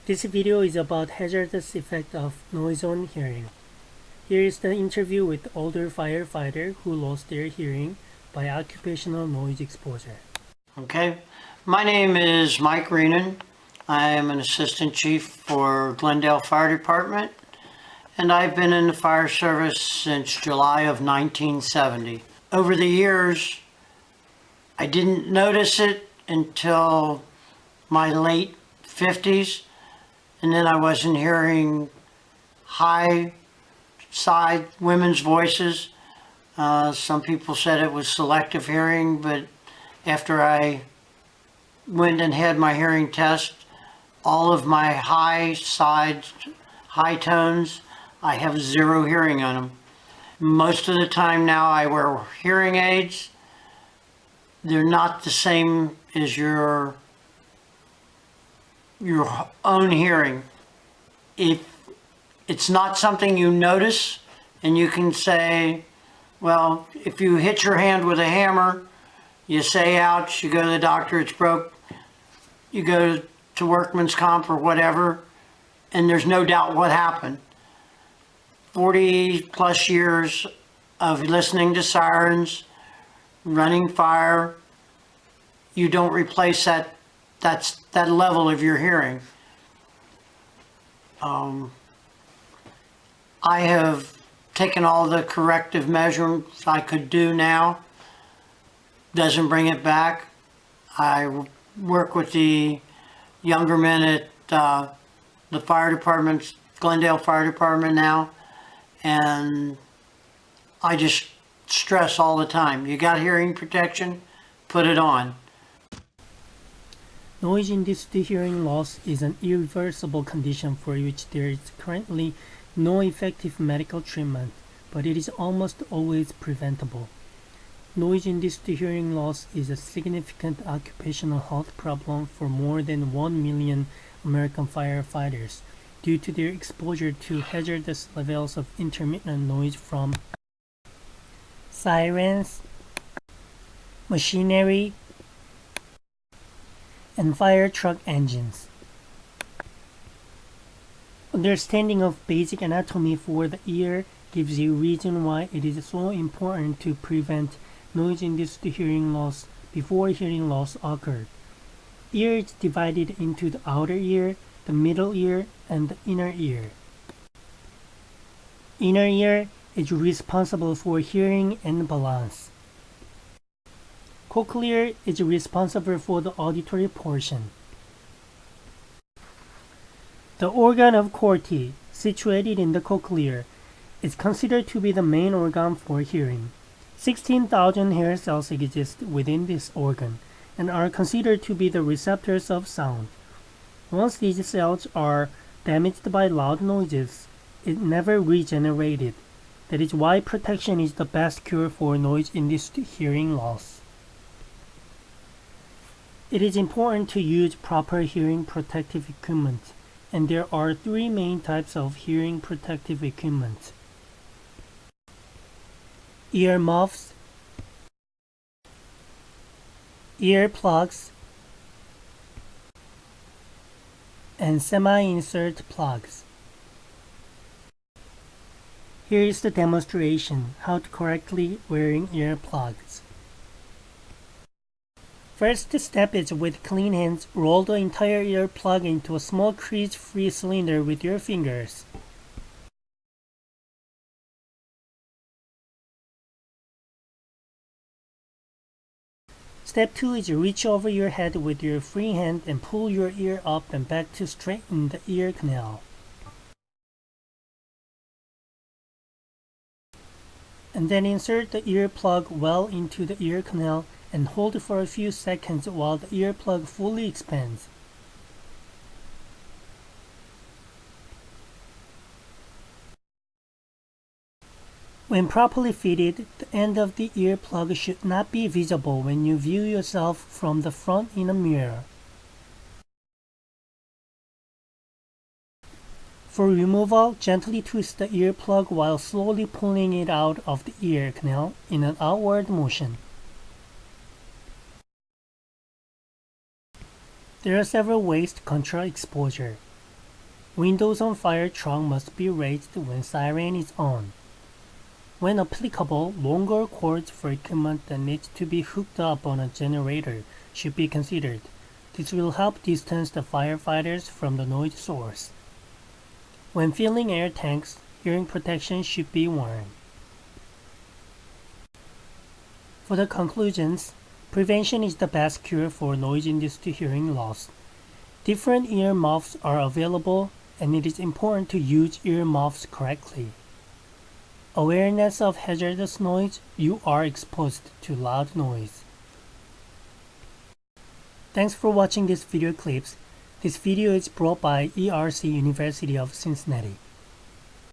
This video is about hazardous effect of noise on hearing. Here is the interview with older firefighter who lost their hearing by occupational noise exposure. Okay, my name is Mike Reenan. I am an assistant chief for Glendale Fire Department, and I've been in the fire service since July of 1970. Over the years, I didn't notice it until my late 50s, and then I wasn't hearing high side women's voices. Some people said it was selective hearing, but after I went and had my hearing test, all of my high tones, I have zero hearing on them. Most of the time now I wear hearing aids. They're not the same as your own hearing. If it's not something you notice, and you can say, well, if you hit your hand with a hammer, you say ouch, you go to the doctor, it's broke, you go to workman's comp or whatever, and there's no doubt what happened. 40 plus years of listening to sirens, running fire, you don't replace that level of your hearing. I have taken all the corrective measures I could do now. Doesn't bring it back. I work with the younger men at the fire department, Glendale Fire Department now, and I just stress all the time, you got hearing protection, put it on. Noise-induced hearing loss is an irreversible condition for which there is currently no effective medical treatment, but it is almost always preventable. Noise-induced hearing loss is a significant occupational health problem for more than 1 million American firefighters due to their exposure to hazardous levels of intermittent noise from sirens, machinery, and fire truck engines. Understanding of basic anatomy for the ear gives you reason why it is so important to prevent noise-induced hearing loss before hearing loss occurred. Ear is divided into the outer ear, the middle ear, and the inner ear. Inner ear is responsible for hearing and balance. Cochlear is responsible for the auditory portion. The organ of Corti, situated in the cochlear, is considered to be the main organ for hearing. 16,000 hair cells exist within this organ and are considered to be the receptors of sound. Once these cells are damaged by loud noises, it never regenerated. That is why protection is the best cure for noise-induced hearing loss. It is important to use proper hearing protective equipment, and there are three main types of hearing protective equipment: ear muffs, ear plugs, and semi-insert plugs. Here is the demonstration how to correctly wearing ear plugs. First step is with clean hands, roll the entire ear plug into a small crease-free cylinder with your fingers. Step 2 is reach over your head with your free hand and pull your ear up and back to straighten the ear canal. And then insert the ear plug well into the ear canal and hold for a few seconds while the ear plug fully expands. When properly fitted, the end of the ear plug should not be visible when you view yourself from the front in a mirror. For removal, gently twist the ear plug while slowly pulling it out of the ear canal in an outward motion. There are several ways to control exposure. Windows on fire truck must be raised when siren is on. When applicable, longer cords for equipment that needs to be hooked up on a generator should be considered. This will help distance the firefighters from the noise source. When filling air tanks, hearing protection should be worn. For the conclusions, prevention is the best cure for noise-induced hearing loss. Different ear muffs are available, and it is important to use ear muffs correctly. Awareness of hazardous noise. You are exposed to loud noise. Thanks for watching this video clips. This video is brought by ERC University of Cincinnati.